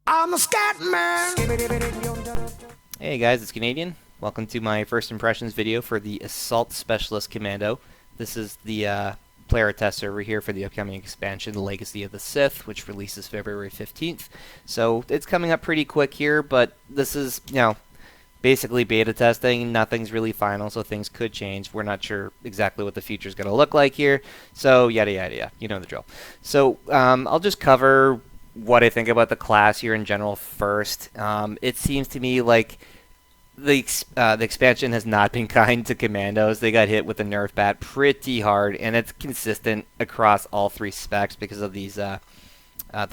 I'm a scat man. Hey guys, it's Canadian. Welcome to my first impressions video for the Assault Specialist Commando. This is the player test server here for the upcoming expansion, Legacy of the Sith, which releases February 15th. So it's coming up pretty quick here, but this is, basically beta testing. Nothing's really final, so things could change. We're not sure exactly what the future is going to look like here. So yada yada yada. You know the drill. So I'll just cover what I think about the class here in general first. It seems to me like the expansion has not been kind to commandos. They got hit with the nerf bat pretty hard, and it's consistent across all three specs because of these the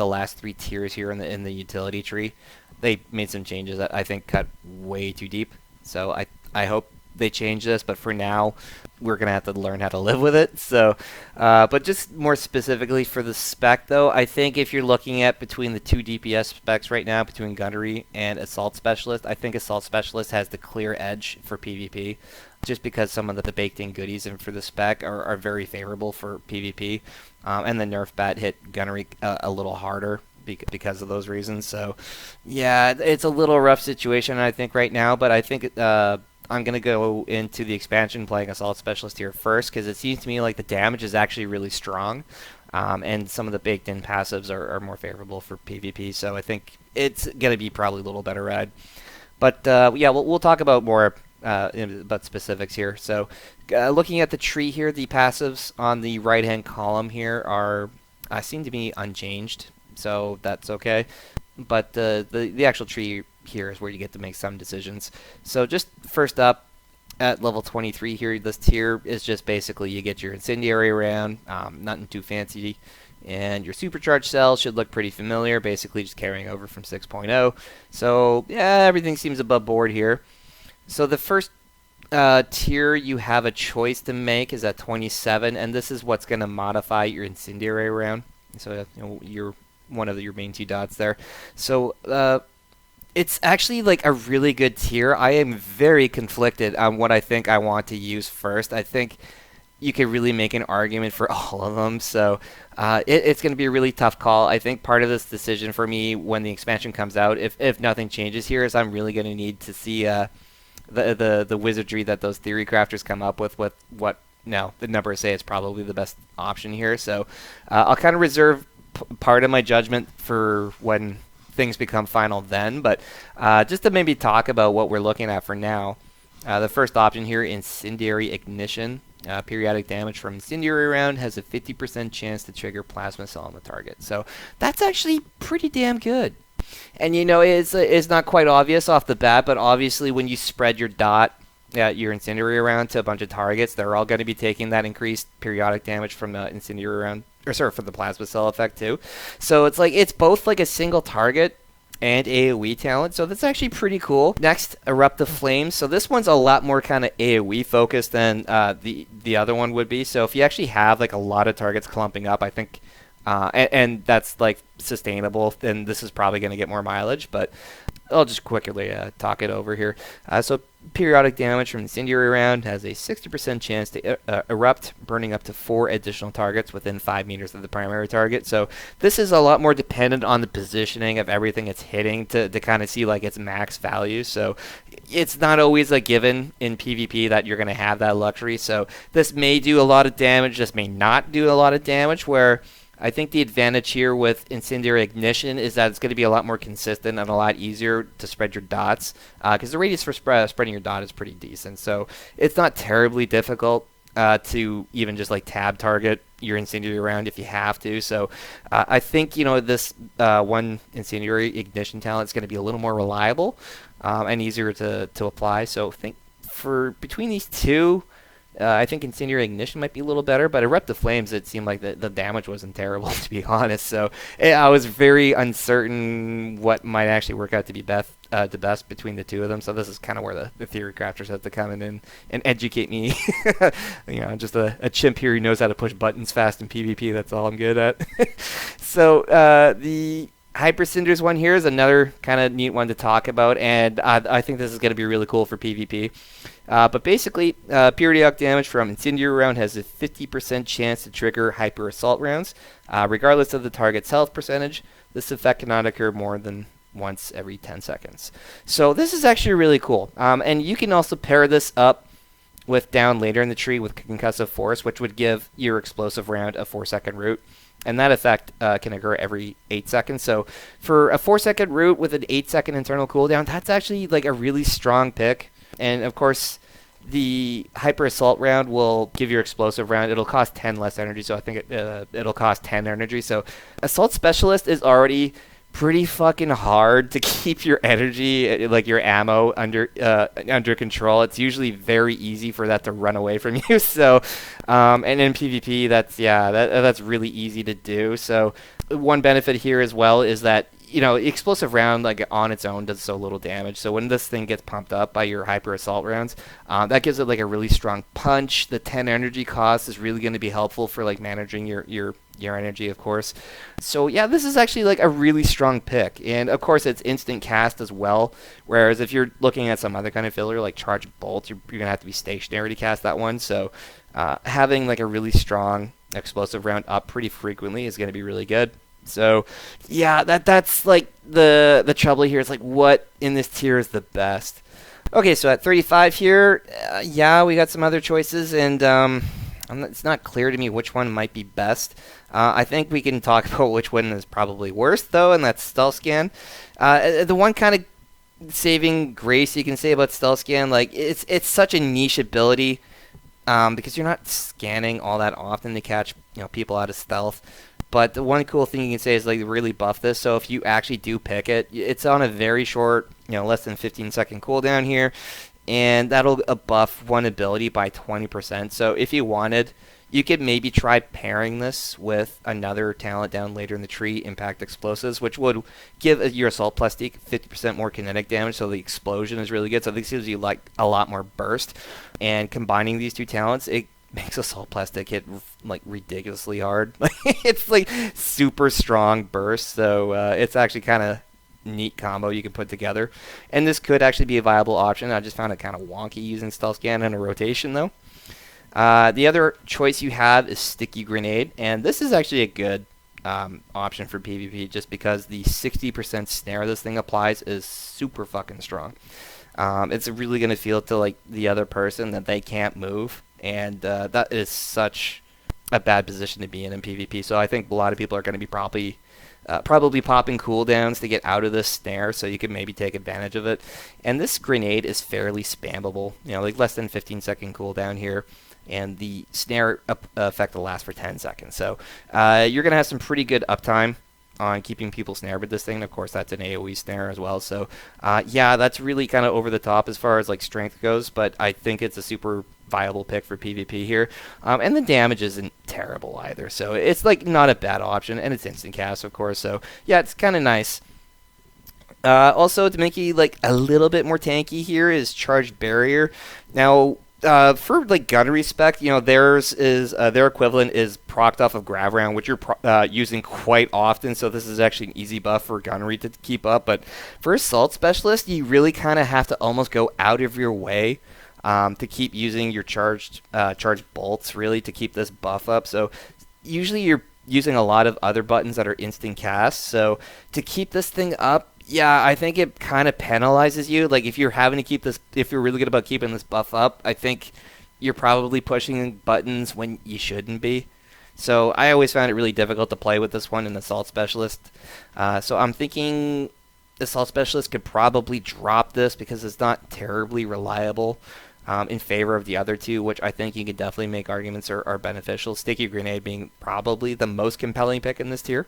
last three tiers here in the utility tree. They made some changes that I think cut way too deep. So I hope they change this, but for now, we're going to have to learn how to live with it. So, but just more specifically for the spec, though, I think if you're looking at between the two DPS specs right now, between Gunnery and Assault Specialist, I think Assault Specialist has the clear edge for PvP, just because some of the baked-in goodies and for the spec are very favorable for PvP, and the nerf bat hit Gunnery a little harder because of those reasons. So, yeah, it's a little rough situation, I think, right now, but I think I'm going to go into the expansion playing Assault Specialist here first, because it seems to me like the damage is actually really strong, and some of the baked-in passives are more favorable for PvP, so I think it's going to be probably a little better ride. But, yeah, we'll talk about more about specifics here. So, looking at the tree here, the passives on the right-hand column here are seem to be unchanged, so that's okay. But the actual tree here is where you get to make some decisions. So just first up, at level 23 here, this tier is just basically you get your Incendiary round, nothing too fancy, and your supercharged cells should look pretty familiar, basically just carrying over from 6.0. So yeah, everything seems above board here. So the first tier you have a choice to make is at 27, and this is what's going to modify your Incendiary round. So you're one of your main two dots there. So it's actually like a really good tier. I am very conflicted on what I think I want to use first. I think you could really make an argument for all of them. So it's going to be a really tough call. I think part of this decision for me when the expansion comes out, if nothing changes here, is I'm really going to need to see the wizardry that those theory crafters come up with what now the numbers say is probably the best option here. So I'll kind of reserve part of my judgment for when things become final then, but just to maybe talk about what we're looking at for now, the first option here, Incendiary Ignition. Periodic damage from Incendiary round has a 50% chance to trigger plasma cell on the target. So that's actually pretty damn good. And it's not quite obvious off the bat, but obviously when you spread your your Incendiary round to a bunch of targets, they're all going to be taking that increased periodic damage from the Incendiary round, or sorry, for the plasma cell effect too. So it's both like a single target and AoE talent, so that's actually pretty cool. Next, Eruptive Flames. So this one's a lot more kind of AoE focused than the other one would be. So if you actually have like a lot of targets clumping up, I think, and that's like sustainable, then this is probably going to get more mileage. But I'll just quickly talk it over here. So periodic damage from Incendiary round has a 60% chance to erupt, burning up to 4 additional targets within 5 meters of the primary target. So this is a lot more dependent on the positioning of everything it's hitting to kind of see like its max value. So it's not always a given in PvP that you're going to have that luxury. So this may do a lot of damage, this may not do a lot of damage, where I think the advantage here with Incendiary Ignition is that it's going to be a lot more consistent and a lot easier to spread your dots, because the radius for spreading your dot is pretty decent. So it's not terribly difficult to even just like tab target your Incendiary round if you have to. So I think this one Incendiary Ignition talent is going to be a little more reliable and easier to apply. So I think for between these two, I think Incendiary Ignition might be a little better, but Eruptive Flames, it seemed like the damage wasn't terrible, to be honest. So I was very uncertain what might actually work out to be the best between the two of them. So this is kind of where the theory crafters have to come in and educate me. Just a chimp here who knows how to push buttons fast in PvP. That's all I'm good at. So the Hyper Cinders one here is another kind of neat one to talk about, and I think this is going to be really cool for PvP. But basically, periodic damage from Incendiary round has a 50% chance to trigger Hyper Assault rounds, regardless of the target's health percentage. This effect cannot occur more than once every 10 seconds. So this is actually really cool. And you can also pair this up with down later in the tree with Concussive Force, which would give your explosive round a 4-second root. And that effect can occur every 8 seconds. So for a 4-second root with an 8-second internal cooldown, that's actually like a really strong pick. And of course, the Hyper Assault round will give your explosive round. It'll cost 10 less energy, so I think it'll cost 10 energy. So Assault Specialist is already pretty fucking hard to keep your energy, like your ammo, under control. It's usually very easy for that to run away from you. So, and in PvP, that's really easy to do. So, one benefit here as well is that explosive round, like on its own, does so little damage. So when this thing gets pumped up by your Hyper Assault rounds, that gives it like a really strong punch. The 10 energy cost is really going to be helpful for like managing your energy, of course. So yeah, this is actually like a really strong pick, and of course it's instant cast as well. Whereas if you're looking at some other kind of filler like Charge Bolt, you're gonna have to be stationary to cast that one. So having like a really strong explosive round up pretty frequently is going to be really good. So, yeah, that's like the trouble here. It's like, what in this tier is the best? Okay, so at 35 here, yeah, we got some other choices, and it's not clear to me which one might be best. I think we can talk about which one is probably worst, though, and that's Stealth Scan. The one kind of saving grace you can say about Stealth Scan, like, it's such a niche ability, because you're not scanning all that often to catch people out of stealth. But the one cool thing you can say is like really buff this. So if you actually do pick it, it's on a very short, less than 15-second cooldown here, and that'll buff one ability by 20%. So if you wanted, you could maybe try pairing this with another talent down later in the tree, Impact Explosives, which would give your Assault Plastique 50% more kinetic damage, so the explosion is really good. So this gives you like a lot more burst, and combining these two talents, it makes Assault Plastic hit like ridiculously hard. It's like super strong burst, so it's actually kind of neat combo you can put together. And this could actually be a viable option. I just found it kind of wonky using Stealth Scan in a rotation though. The other choice you have is Sticky Grenade, and this is actually a good option for PvP just because the 60% snare this thing applies is super fucking strong. It's really going to feel to like the other person that they can't move. And that is such a bad position to be in PvP. So I think a lot of people are going to be probably popping cooldowns to get out of this snare, so you can maybe take advantage of it. And this grenade is fairly spammable, like less than 15-second cooldown here. And the snare effect will last for 10 seconds. So you're going to have some pretty good uptime on keeping people snared with this thing. And of course, that's an AoE snare as well. So yeah, that's really kind of over the top as far as like strength goes, but I think it's a super viable pick for PvP here. And the damage isn't terrible either. So it's like not a bad option, and it's instant cast, of course. So yeah, it's kind of nice. Also, to make you like a little bit more tanky here is Charged Barrier. Now, for like gunnery spec, theirs is their equivalent is procced off of Grav Round, which you're using quite often. So this is actually an easy buff for gunnery to keep up. But for Assault Specialist, you really kind of have to almost go out of your way to keep using your charged bolts, really, to keep this buff up. So usually you're using a lot of other buttons that are instant cast. So to keep this thing up, yeah, I think it kind of penalizes you. Like if you're having to keep this, if you're really good about keeping this buff up, I think you're probably pushing buttons when you shouldn't be. So I always found it really difficult to play with this one in Assault Specialist. So I'm thinking Assault Specialist could probably drop this because it's not terribly reliable. In favor of the other two, which I think you could definitely make arguments are beneficial. Sticky Grenade being probably the most compelling pick in this tier.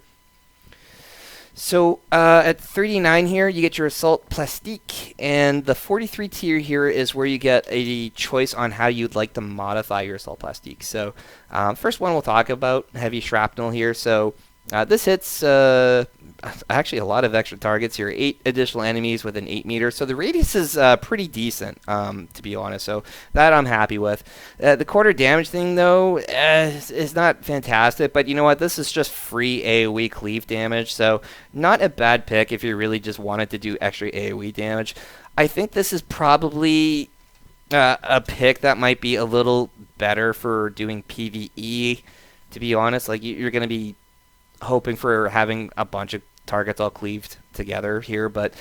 So at 39 here, you get your Assault Plastique, and the 43 tier here is where you get a choice on how you'd like to modify your Assault Plastique. So first one we'll talk about, Heavy Shrapnel here. So this hits actually a lot of extra targets here, 8 additional enemies within 8 meters. So the radius is pretty decent, to be honest. So that I'm happy with. The quarter damage thing, though, is not fantastic. But you know what? This is just free AoE cleave damage. So not a bad pick if you really just wanted to do extra AoE damage. I think this is probably a pick that might be a little better for doing PvE. To be honest, like you're going to be hoping for having a bunch of targets all cleaved together here, but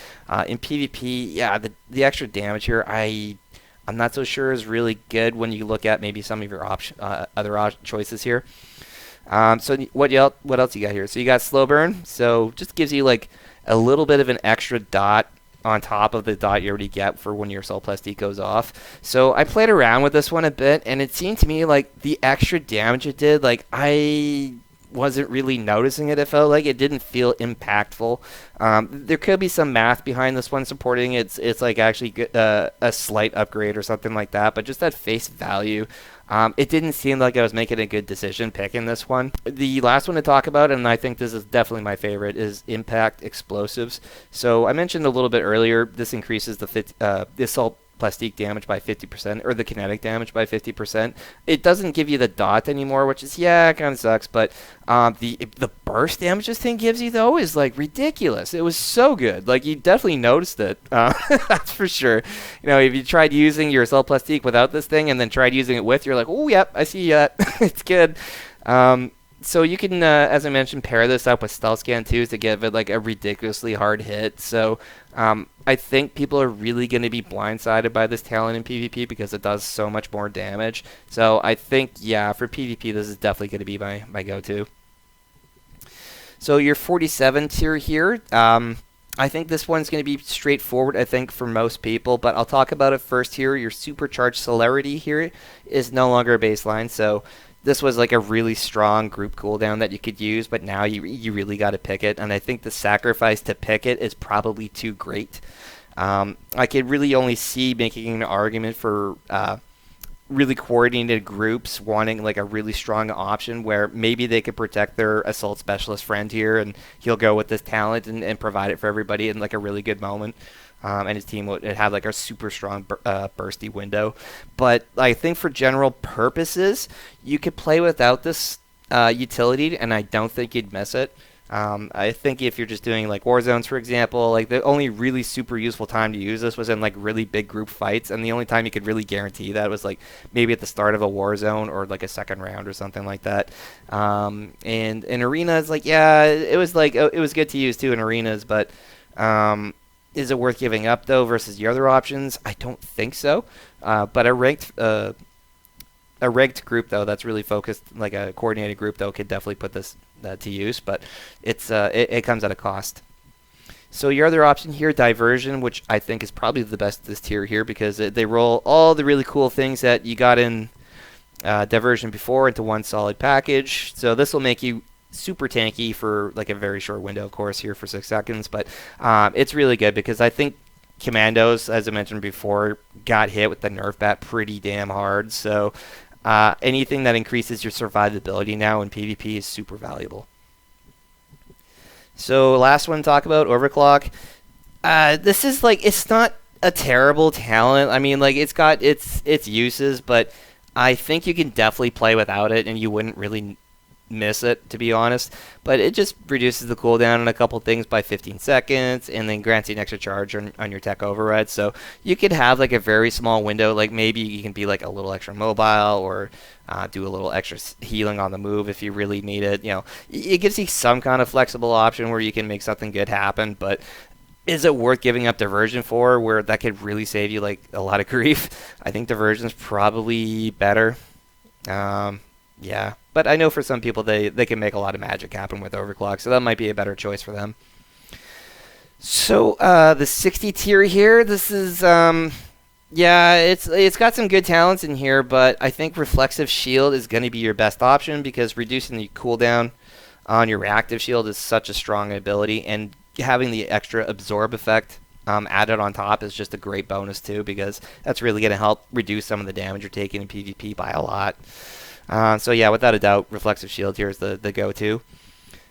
in PvP, yeah, the extra damage here, I'm not so sure is really good when you look at maybe some of your other choices here. So what else you got here? So you got slow burn, so just gives you like a little bit of an extra dot on top of the dot you already get for when your assault plastique goes off. So I played around with this one a bit, and it seemed to me like the extra damage it did, like I wasn't really noticing it. It felt like it didn't feel impactful. There could be some math behind this one supporting it's like actually a slight upgrade or something like that, but just at face value, it didn't seem like I was making a good decision picking this one. The last one to talk about, and I think this is definitely my favorite, is impact explosives. So I mentioned a little bit earlier, this increases the assault plastique damage by 50%, or the kinetic damage by 50%. It doesn't give you the dot anymore, which is, yeah, it kind of sucks, but the burst damage this thing gives you, though, is, like, ridiculous. It was so good. Like, you definitely noticed it. That's for sure. You know, if you tried using your assault plastique without this thing and then tried using it with, you're like, oh, yep, I see that. It's good. So you can, as I mentioned, pair this up with Stealth Scan too to give it like a ridiculously hard hit. So I think people are really going to be blindsided by this talent in PvP because it does so much more damage. So I think, yeah, for PvP, this is definitely going to be my go-to. So your 47 tier here, I think this one's going to be straightforward, I think, for most people, but I'll talk about it first here. Your supercharged celerity here is no longer a baseline, so this was like a really strong group cooldown that you could use, but now you really got to pick it, and I think the sacrifice to pick it is probably too great. I could really only see making an argument for really coordinated groups wanting like a really strong option where maybe they could protect their assault specialist friend here, and he'll go with this talent and provide it for everybody in like a really good moment. And his team would have like a super strong bursty window. But I think for general purposes, you could play without this utility, and I don't think you'd miss it. I think if you're just doing like war zones, for example, like the only really super useful time to use this was in like really big group fights, and the only time you could really guarantee that was like maybe at the start of a war zone or like a second round or something like that. And in arenas, like yeah, it was good to use too in arenas, but is it worth giving up though versus your other options? I don't think so. But a ranked group though that's really focused, like a coordinated group though, could definitely put this to use, but it comes at a cost. So your other option here, diversion, which I think is probably the best this tier here because they roll all the really cool things that you got in diversion before into one solid package. So this will make you super tanky for like a very short window, of course, here for 6 seconds, but it's really good because I think Commandos, as I mentioned before, got hit with the nerf bat pretty damn hard. So anything that increases your survivability now in PvP is super valuable. So last one to talk about, Overclock. This is like, it's not a terrible talent. I mean, like it's got its uses, but I think you can definitely play without it and you wouldn't really miss it, to be honest. But it just reduces the cooldown on a couple things by 15 seconds and then grants you an extra charge on your tech override. So you could have like a very small window, like maybe you can be like a little extra mobile or do a little extra healing on the move if you really need it. You know, it gives you some kind of flexible option where you can make something good happen, but is it worth giving up diversion for, where that could really save you like a lot of grief? I think diversion is probably better. Yeah, but I know for some people they can make a lot of magic happen with Overclock, so that might be a better choice for them. So the 60 tier here, this is yeah, it's got some good talents in here, but I think Reflexive Shield is going to be your best option because reducing the cooldown on your reactive shield is such a strong ability, and having the extra absorb effect added on top is just a great bonus too, because that's really going to help reduce some of the damage you're taking in PvP by a lot. So yeah, without a doubt, Reflexive Shield here is the go-to.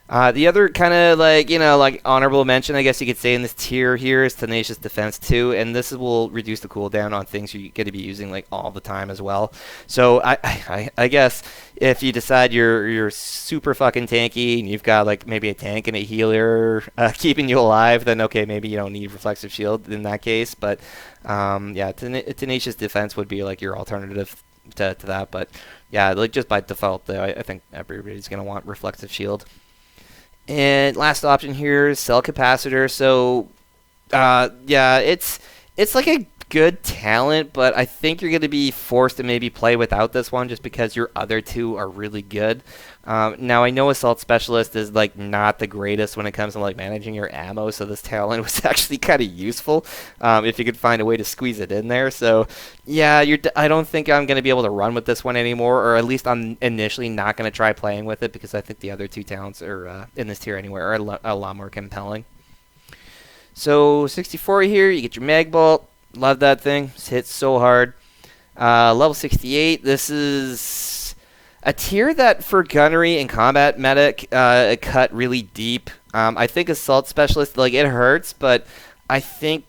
The other kind of like, like honorable mention, I guess you could say in this tier here is Tenacious Defense 2, and this will reduce the cooldown on things you're going to be using like all the time as well. So I guess if you decide you're super fucking tanky and you've got like maybe a tank and a healer keeping you alive, then okay, maybe you don't need Reflexive Shield in that case. But yeah, Tenacious Defense would be like your alternative to that. But yeah, like just by default, though, I think everybody's going to want Reflexive Shield. And last option here is Cell Capacitor. So, yeah, it's like a good talent, but I think you're going to be forced to maybe play without this one just because your other two are really good. Now, I know Assault Specialist is like not the greatest when it comes to like managing your ammo, so this talent was actually kind of useful if you could find a way to squeeze it in there. So, yeah, I don't think I'm going to be able to run with this one anymore, or at least I'm initially not going to try playing with it because I think the other two talents are in this tier anyway are a lot more compelling. So 64 here, you get your Mag Bolt. Love that thing. It hits so hard. Level 68. This is a tier that for gunnery and combat medic cut really deep. I think Assault Specialist, like, it hurts, but I think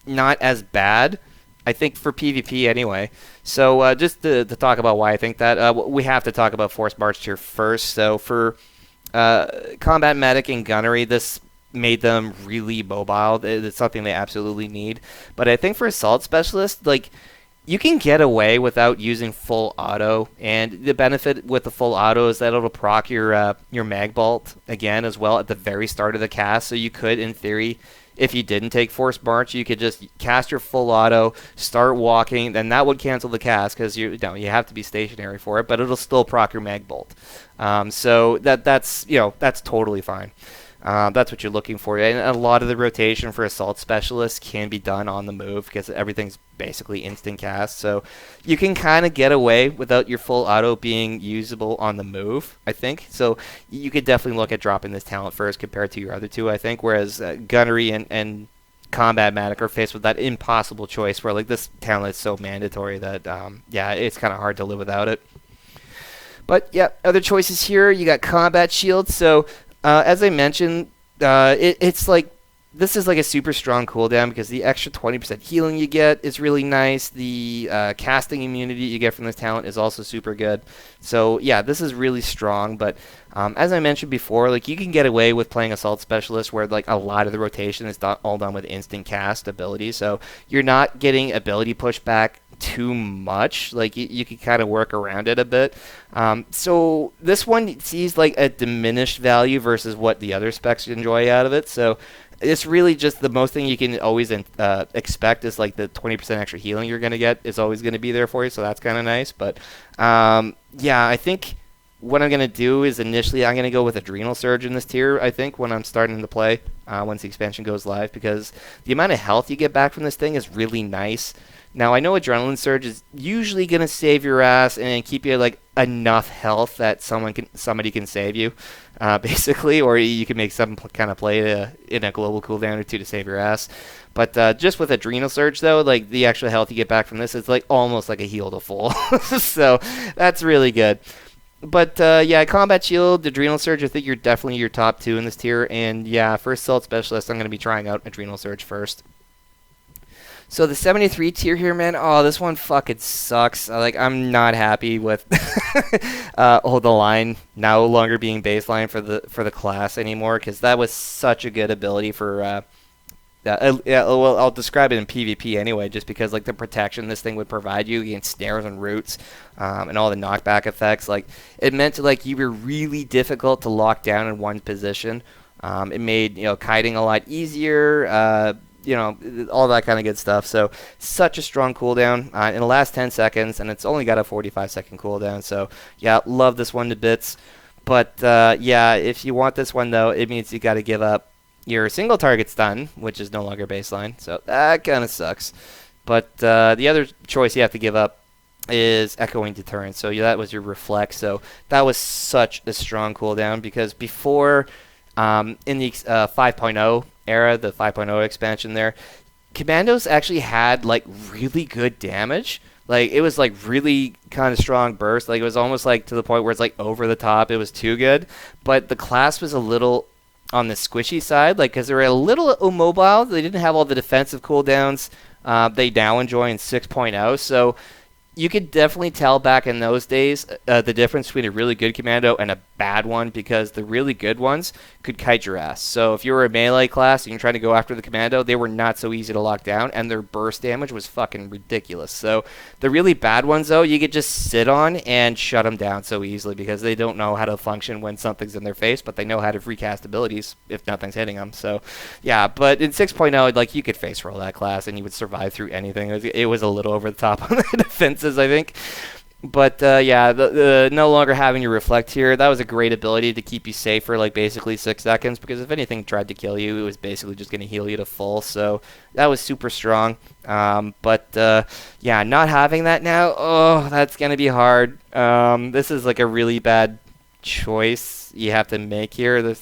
not as bad. I think for PvP anyway. So just to talk about why I think that, we have to talk about Force March tier first. So for combat medic and gunnery, this made them really mobile. It's something they absolutely need. But I think for Assault Specialist, like, you can get away without using full auto, and the benefit with the full auto is that it'll proc your Mag Bolt again as well at the very start of the cast. So you could, in theory, if you didn't take Forced March, you could just cast your full auto, start walking, then that would cancel the cast because you have to be stationary for it, but it'll still proc your Mag Bolt. So that's totally fine. That's what you're looking for. And a lot of the rotation for Assault Specialists can be done on the move because everything's basically instant cast. So you can kind of get away without your full auto being usable on the move, I think. So you could definitely look at dropping this talent first compared to your other two, I think. Whereas Gunnery and Combat Medic are faced with that impossible choice where like this talent is so mandatory that, yeah, it's kind of hard to live without it. But, yeah, other choices here. You got Combat Shield. So as I mentioned, it's like this is like a super strong cooldown because the extra 20% healing you get is really nice. The casting immunity you get from this talent is also super good. So yeah, this is really strong. But as I mentioned before, like you can get away with playing Assault Specialist where like a lot of the rotation is all done with instant cast ability. So you're not getting ability pushback too much. Like you can kind of work around it a bit. So this one sees like a diminished value versus what the other specs enjoy out of it. So it's really just the most thing you can always expect is like the 20% extra healing you're going to get is always going to be there for you. So that's kind of nice. But yeah, I think what I'm going to do is initially I'm going to go with Adrenal Surge in this tier, I think, when I'm starting to play once the expansion goes live, because the amount of health you get back from this thing is really nice. Now, I know Adrenaline Surge is usually going to save your ass and keep you like enough health that somebody can save you, basically, or you can make some kind of play in a global cooldown or two to save your ass. But just with Adrenal Surge, though, like the extra health you get back from this is like almost like a heal to full. So that's really good. But yeah, Combat Shield, Adrenal Surge, I think you're definitely your top two in this tier. And yeah, for Assault Specialist, I'm going to be trying out Adrenal Surge first. So the 73 tier here, man, oh, this one fucking sucks. Like, I'm not happy with Hold the Line no longer being baseline for the class anymore, because that was such a good ability for yeah, well, I'll describe it in PvP anyway, just because like the protection this thing would provide you against snares and roots, and all the knockback effects. Like, it meant like you were really difficult to lock down in one position. It made kiting a lot easier. All that kind of good stuff. So such a strong cooldown in the last 10 seconds, and it's only got a 45-second cooldown. So yeah, love this one to bits. But yeah, if you want this one though, it means you got to give up your single target stun, which is no longer baseline. So that kind of sucks. But the other choice you have to give up is Echoing Deterrence. So yeah, that was your Reflect. So that was such a strong cooldown, because before in the 5.0 era, the 5.0 expansion there, Commandos actually had like really good damage. Like, it was like really kind of strong burst. Like, it was almost like to the point where it's like over the top. It was too good. But the class was a little on the squishy side, like, because they were a little immobile. They didn't have all the defensive cooldowns they now enjoy in 6.0. So you could definitely tell back in those days the difference between a really good commando and a bad one, because the really good ones could kite your ass. So if you were a melee class and you're trying to go after the commando, they were not so easy to lock down, and their burst damage was fucking ridiculous. So the really bad ones, though, you could just sit on and shut them down so easily, because they don't know how to function when something's in their face, but they know how to recast abilities if nothing's hitting them. So yeah, but in 6.0, like, you could face roll that class and you would survive through anything. It was a little over the top on the defenses, I think. But yeah, the no longer having your reflect here, that was a great ability to keep you safe for like basically 6 seconds, because if anything tried to kill you, it was basically just going to heal you to full. So that was super strong. But yeah, not having that now, oh, that's going to be hard. This is like a really bad choice you have to make here.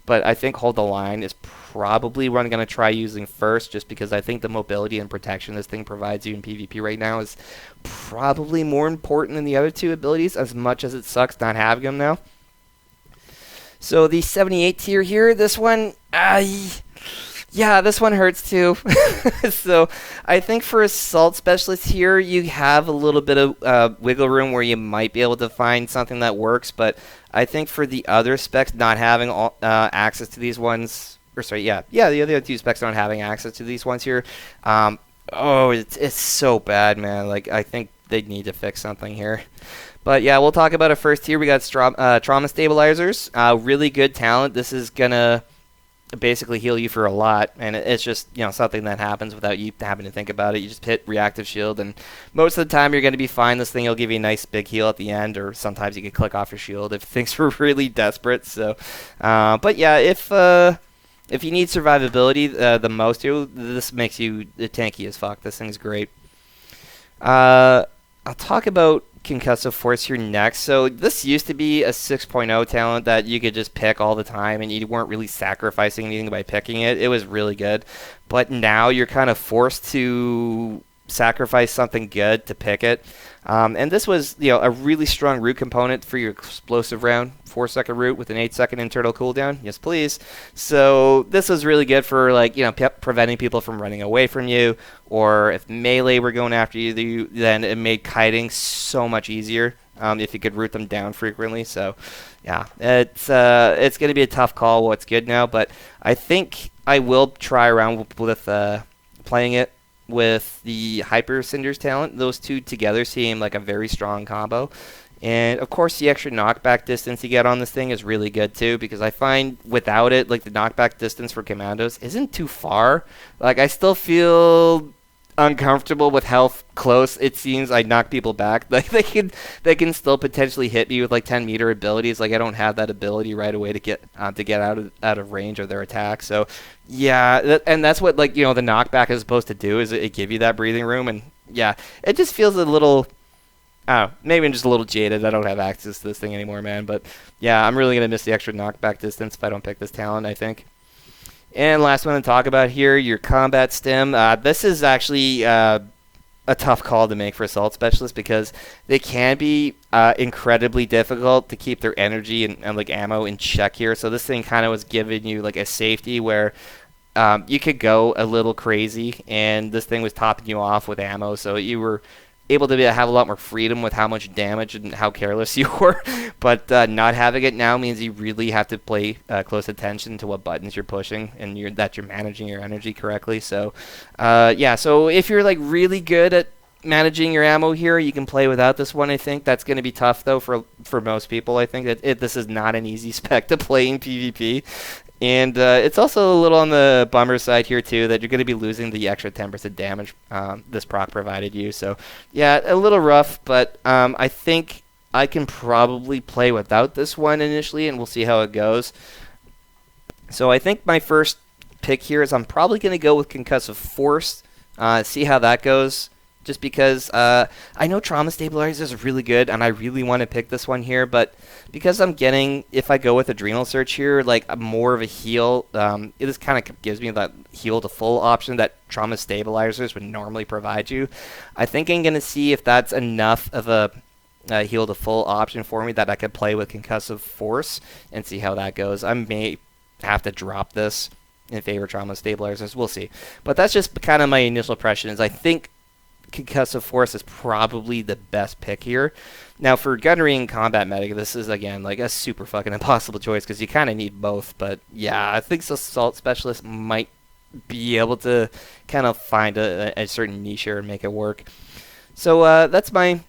But I think Hold the Line is probably what I'm going to try using first, just because I think the mobility and protection this thing provides you in PvP right now is probably more important than the other two abilities, as much as it sucks not having them now. So the 78 tier here, this one, yeah, this one hurts too. So I think for Assault Specialist here, you have a little bit of wiggle room where you might be able to find something that works, but I think for the other specs, not having access to these ones, or sorry, the other two specs not having access to these ones here, oh, it's so bad, man. Like, I think they need to fix something here. But yeah, we'll talk about it first here. We got Trauma Stabilizers, really good talent. This is gonna basically heal you for a lot, and it's just, you know, something that happens without you having to think about it. You just hit reactive shield, and most of the time you're going to be fine. This thing will give you a nice big heal at the end, or sometimes you can click off your shield if things were really desperate. So but yeah, if you need survivability the most, this makes you tanky as fuck. This thing's great. I'll talk about Concussive Force here next. So this used to be a 6.0 talent that you could just pick all the time, and you weren't really sacrificing anything by picking it. It was really good. But now you're kind of forced to sacrifice something good to pick it. And this was, you know, a really strong root component for your explosive round, 4-second root with an 8-second internal cooldown. Yes, please. So this was really good for, like, you know, preventing people from running away from you, or if melee were going after you, then it made kiting so much easier if you could root them down frequently. So yeah, it's going to be a tough call what's good now, but I think I will try around with playing it with the Hyper Cinders talent. Those two together seem like a very strong combo. And of course the extra knockback distance you get on this thing is really good too, because I find without it, like, the knockback distance for commandos isn't too far. Like, I still feel uncomfortable with how close it seems I knock people back. Like, they can still potentially hit me with like 10-meter abilities. Like, I don't have that ability right away to get out of range of their attack. So yeah, and that's what, like, you know, the knockback is supposed to do, is it give you that breathing room. And yeah, it just feels a little, I don't know, maybe I'm just a little jaded. I don't have access to this thing anymore, man. But yeah, I'm really gonna miss the extra knockback distance if I don't pick this talent, I think. And last one to talk about here, your combat stim. This is actually a tough call to make for Assault Specialists, because they can be incredibly difficult to keep their energy and like ammo in check here. So this thing kind of was giving you like a safety where you could go a little crazy, and this thing was topping you off with ammo, so you were able to have a lot more freedom with how much damage and how careless you were. But not having it now means you really have to pay close attention to what buttons you're pushing, and that you're managing your energy correctly. So yeah, so if you're like really good at managing your ammo here, you can play without this one. I think that's going to be tough though for most people. I think that this is not an easy spec to play in PvP. And it's also a little on the bummer side here too, that you're going to be losing the extra 10% damage this proc provided you. So yeah, a little rough, but I think I can probably play without this one initially, and we'll see how it goes. So I think my first pick here is I'm probably going to go with Concussive Force, see how that goes. just because I know Trauma Stabilizer is really good, and I really want to pick this one here, but because I'm getting, if I go with Adrenal Search here, like more of a heal, it just kind of gives me that heal to full option that Trauma Stabilizers would normally provide you. I think I'm going to see if that's enough of a heal to full option for me that I could play with Concussive Force and see how that goes. I may have to drop this in favor of Trauma Stabilizers. We'll see. But that's just kind of my initial impressions. I think Concussive Force is probably the best pick here. Now, for Gunnery and Combat Medic, this is, again, like a super fucking impossible choice because you kind of need both. But, yeah, I think Assault Specialist might be able to kind of find a certain niche here and make it work. So that's my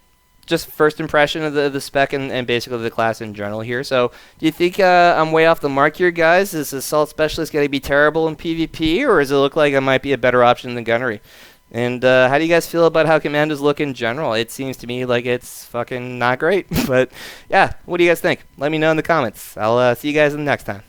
just first impression of the spec and basically the class in general here. So do you think I'm way off the mark here, guys? Is Assault Specialist going to be terrible in PvP, or does it look like it might be a better option than Gunnery? And how do you guys feel about how Commandos look in general? It seems to me like it's fucking not great. But yeah, what do you guys think? Let me know in the comments. I'll see you guys in the next time.